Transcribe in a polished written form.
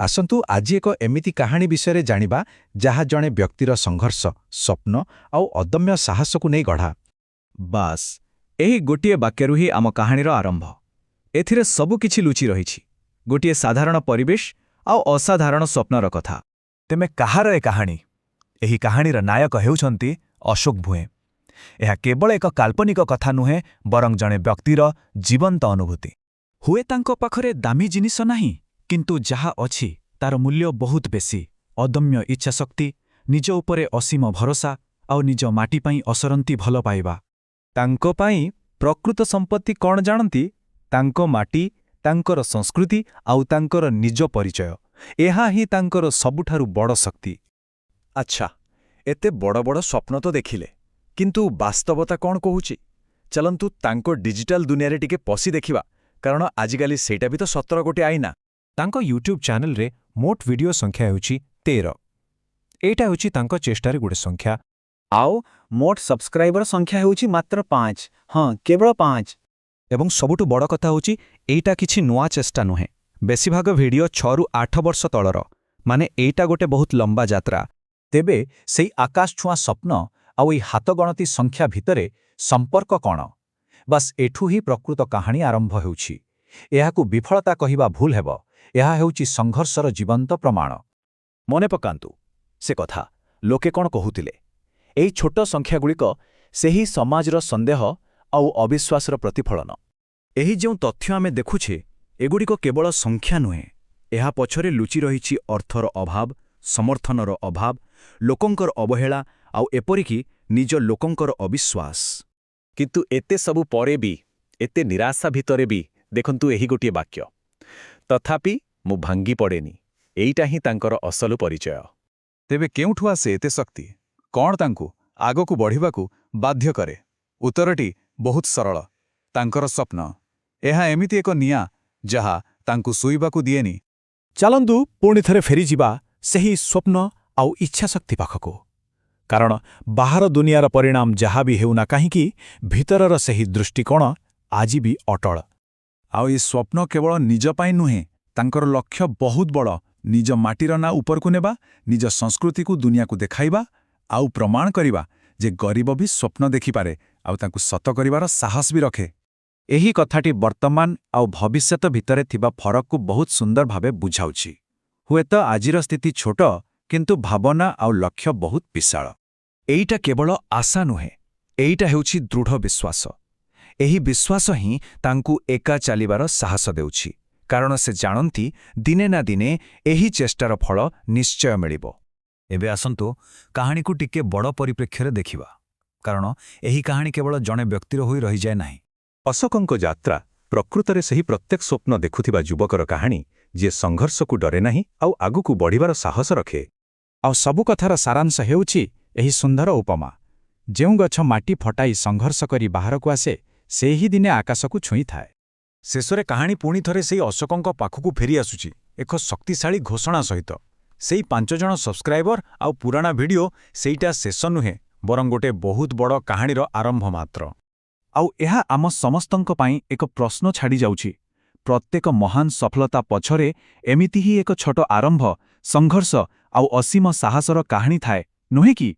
ଆସନ୍ତୁ ଆଜି ଏକ ଏମିତି କାହାଣୀ ବିଷୟରେ ଜାଣିବା ଯାହା ଜଣେ ବ୍ୟକ୍ତିର ସଂଘର୍ଷ ସ୍ୱପ୍ନ ଆଉ ଅଦମ୍ୟ ସାହସକୁ ନେଇ ଗଢ଼ା। ବାସ୍, ଏହି ଗୋଟିଏ ବାକ୍ୟରୁ ହିଁ ଆମ କାହାଣୀର ଆରମ୍ଭ। ଏଥିରେ ସବୁକିଛି ଲୁଚି ରହିଛି, ଗୋଟିଏ ସାଧାରଣ ପରିବେଶ ଆଉ ଅସାଧାରଣ ସ୍ୱପ୍ନର କଥା। ତେମେ କାହାର ଏ କାହାଣୀ? ଏହି କାହାଣୀର ନାୟକ ହେଉଛନ୍ତି ଅଶୋକ ଭୁଏଁ। ଏହା କେବଳ ଏକ କାଳ୍ପନିକ କଥା ନୁହେଁ, ବରଂ ଜଣେ ବ୍ୟକ୍ତିର ଜୀବନ୍ତ ଅନୁଭୂତି। ହୁଏ ତାଙ୍କ ପାଖରେ ଦାମୀ ଜିନିଷ ନାହିଁ, କିନ୍ତୁ ଯାହା ଅଛି ତାର ମୂଲ୍ୟ ବହୁତ ବେଶୀ। ଅଦମ୍ୟ ଇଚ୍ଛାଶକ୍ତି, ନିଜ ଉପରେ ଅସୀମ ଭରସା ଆଉ ନିଜ ମାଟି ପାଇଁ ଅସରନ୍ତି ଭଲ ପାଇବା। ତାଙ୍କ ପାଇଁ ପ୍ରକୃତ ସମ୍ପତ୍ତି କ'ଣ ଜାଣନ୍ତି? ତାଙ୍କ ମାଟି, ତାଙ୍କର ସଂସ୍କୃତି ଆଉ ତାଙ୍କର ନିଜ ପରିଚୟ। ଏହା ହିଁ ତାଙ୍କର ସବୁଠାରୁ ବଡ଼ ଶକ୍ତି। ଆଚ୍ଛା, ଏତେ ବଡ଼ ବଡ଼ ସ୍ୱପ୍ନ ତ ଦେଖିଲେ, କିନ୍ତୁ ବାସ୍ତବତା କ'ଣ କହୁଛି? ଚାଲନ୍ତୁ ତାଙ୍କ ଡିଜିଟାଲ ଦୁନିଆରେ ଟିକେ ପଶି ଦେଖିବା, କାରଣ ଆଜିକାଲି ସେଇଟା ବି ତ ସତର ଗୋଟେ ଆଇନା। ତାଙ୍କ ୟୁଟ୍ୟୁବ୍ ଚ୍ୟାନେଲରେ ମୋଟ ଭିଡିଓ ସଂଖ୍ୟା ହେଉଛି 13। ଏଇଟା ହେଉଛି ତାଙ୍କ ଚେଷ୍ଟାରେ ଗୋଟେ ସଂଖ୍ୟା। ଆଉ ମୋଟ ସବସ୍କ୍ରାଇବର ସଂଖ୍ୟା ହେଉଛି ମାତ୍ର 5। ହଁ, କେବଳ 5। ଏବଂ ସବୁଠୁ ବଡ଼ କଥା ହେଉଛି, ଏଇଟା କିଛି ନୂଆ ଚେଷ୍ଟା ନୁହେଁ। ବେଶୀଭାଗ ଭିଡିଓ 6ରୁ 8 ବର୍ଷ ତଳର, ମାନେ ଏଇଟା ଗୋଟେ ବହୁତ ଲମ୍ବା ଯାତ୍ରା। ତେବେ ସେଇ ଆକାଶଛୁଆଁ ସ୍ୱପ୍ନ ଆଉ ଏଇ ହାତଗଣତି ସଂଖ୍ୟା ଭିତରେ ସମ୍ପର୍କ କ'ଣ? ବାସ୍ ଏଠୁ ହିଁ ପ୍ରକୃତ କାହାଣୀ ଆରମ୍ଭ ହେଉଛି। ଏହାକୁ ବିଫଳତା କହିବା ଭୁଲ ହେବ, ଏହା ହେଉଛି ସଂଘର୍ଷର ଜୀବନ୍ତ ପ୍ରମାଣ। ମନେ ପକାନ୍ତୁ ସେ କଥା, ଲୋକେ କ'ଣ କହୁଥିଲେ? ଏହି ଛୋଟ ସଂଖ୍ୟାଗୁଡ଼ିକ ସେହି ସମାଜର ସନ୍ଦେହ ଆଉ ଅବିଶ୍ୱାସର ପ୍ରତିଫଳନ। ଏହି ଯେଉଁ ତଥ୍ୟ ଆମେ ଦେଖୁଛେ, ଏଗୁଡ଼ିକ କେବଳ ସଂଖ୍ୟା ନୁହେଁ। ଏହା ପଛରେ ଲୁଚି ରହିଛି ଅର୍ଥର ଅଭାବ, ସମର୍ଥନର ଅଭାବ, ଲୋକଙ୍କର ଅବହେଳା ଆଉ ଏପରିକି ନିଜ ଲୋକଙ୍କର ଅବିଶ୍ୱାସ। କିନ୍ତୁ ଏତେ ସବୁ ପରେ ବି, ଏତେ ନିରାଶା ଭିତରେ ବି ଦେଖନ୍ତୁ ଏହି ଗୋଟିଏ ବାକ୍ୟ, ତଥାପି ମୁଁ ଭାଙ୍ଗି ପଡ଼େନି। ଏଇଟା ହିଁ ତାଙ୍କର ଅସଲ ପରିଚୟ। ତେବେ କେଉଁଠୁ ଆସେ ଏତେ ଶକ୍ତି? କ'ଣ ତାଙ୍କୁ ଆଗକୁ ବଢ଼ିବାକୁ ବାଧ୍ୟ କରେ? ଉତ୍ତରଟି ବହୁତ ସରଳ, ତାଙ୍କର ସ୍ୱପ୍ନ। ଏହା ଏମିତି ଏକ ନିଆଁ ଯାହା ତାଙ୍କୁ ଶୋଇବାକୁ ଦିଏନି। ଚାଲନ୍ତୁ ପୁଣି ଥରେ ଫେରିଯିବା ସେହି ସ୍ୱପ୍ନ ଆଉ ଇଚ୍ଛାଶକ୍ତି ପାଖକୁ। କାରଣ ବାହାର ଦୁନିଆର ପରିଣାମ ଯାହା ବି ହେଉନା କାହିଁକି, ଭିତରର ସେହି ଦୃଷ୍ଟିକୋଣ ଆଜି ବି ଅଟଳ। ଆଉ ଏ ସ୍ୱପ୍ନ କେବଳ ନିଜ ପାଇଁ ନୁହେଁ, ତାଙ୍କର ଲକ୍ଷ୍ୟ ବହୁତ ବଡ଼। ନିଜ ମାଟିର ନାଁ ଉପରକୁ ନେବା, ନିଜ ସଂସ୍କୃତିକୁ ଦୁନିଆକୁ ଦେଖାଇବା ଆଉ ପ୍ରମାଣ କରିବା ଯେ ଗରିବ ବି ସ୍ୱପ୍ନ ଦେଖିପାରେ ଆଉ ତାଙ୍କୁ ସତ କରିବାର ସାହସ ବି ରଖେ। ଏହି କଥାଟି ବର୍ତ୍ତମାନ ଆଉ ଭବିଷ୍ୟତ ଭିତରେ ଥିବା ଫରକକୁ ବହୁତ ସୁନ୍ଦର ଭାବେ ବୁଝାଉଛି। ହୁଏତ ଆଜିର ସ୍ଥିତି ଛୋଟ, କିନ୍ତୁ ଭାବନା ଆଉ ଲକ୍ଷ୍ୟ ବହୁତ ବିଶାଳ। ଏଇଟା କେବଳ ଆଶା ନୁହେଁ, ଏଇଟା ହେଉଛି ଦୃଢ଼ ବିଶ୍ୱାସ। ଏହି ବିଶ୍ୱାସ ହିଁ ତାଙ୍କୁ ଏକା ଚାଲିବାର ସାହସ ଦେଉଛି, କାରଣ ସେ ଜାଣନ୍ତି ଦିନେ ନା ଦିନେ ଏହି ଚେଷ୍ଟାର ଫଳ ନିଶ୍ଚୟ ମିଳିବ। ଏବେ ଆସନ୍ତୁ କାହାଣୀକୁ ଟିକେ ବଡ଼ ପରିପ୍ରେକ୍ଷୀରେ ଦେଖିବା, କାରଣ ଏହି କାହାଣୀ କେବଳ ଜଣେ ବ୍ୟକ୍ତିର ହୋଇ ରହିଯାଏ ନାହିଁ। ଅଶୋକଙ୍କ ଯାତ୍ରା ପ୍ରକୃତରେ ସେହି ପ୍ରତ୍ୟେକ ସ୍ୱପ୍ନ ଦେଖୁଥିବା ଯୁବକର କାହାଣୀ, ଯିଏ ସଂଘର୍ଷକୁ ଡରେ ନାହିଁ ଆଉ ଆଗକୁ ବଢ଼ିବାର ସାହସ ରଖେ। ଆଉ ସବୁ କଥାର ସାରାଂଶ ହେଉଛି ଏହି ସୁନ୍ଦର ଉପମା। ଯେଉଁ ଗଛ ମାଟି ଫଟାଇ ସଂଘର୍ଷ କରି ବାହାରକୁ ଆସେ, ସେହି ଦିନେ ଆକାଶକୁ ଛୁଇଁଥାଏ। ଶେଷରେ କାହାଣୀ ପୁଣି ଥରେ ସେହି ଅଶୋକଙ୍କ ପାଖକୁ ଫେରି ଆସୁଛି, ଏକ ଶକ୍ତିଶାଳୀ ଘୋଷଣା ସହିତ। ସେଇ 5 ଜଣ ସବସ୍କ୍ରାଇବର ଆଉ ପୁରାଣା ଭିଡିଓ, ସେଇଟା ଶେଷ ନୁହେଁ, ବରଂ ଗୋଟେ ବହୁତ ବଡ଼ କାହାଣୀର ଆରମ୍ଭ ମାତ୍ର। ଆଉ ଏହା ଆମ ସମସ୍ତଙ୍କ ପାଇଁ ଏକ ପ୍ରଶ୍ନ ଛାଡ଼ି ଯାଉଛି। ପ୍ରତ୍ୟେକ ମହାନ ସଫଳତା ପଛରେ ଏମିତି ହିଁ ଏକ ଛୋଟ ଆରମ୍ଭ, ସଂଘର୍ଷ ଆଉ ଅସୀମ ସାହସର କାହାଣୀ ଥାଏ, ନୁହେଁ କି?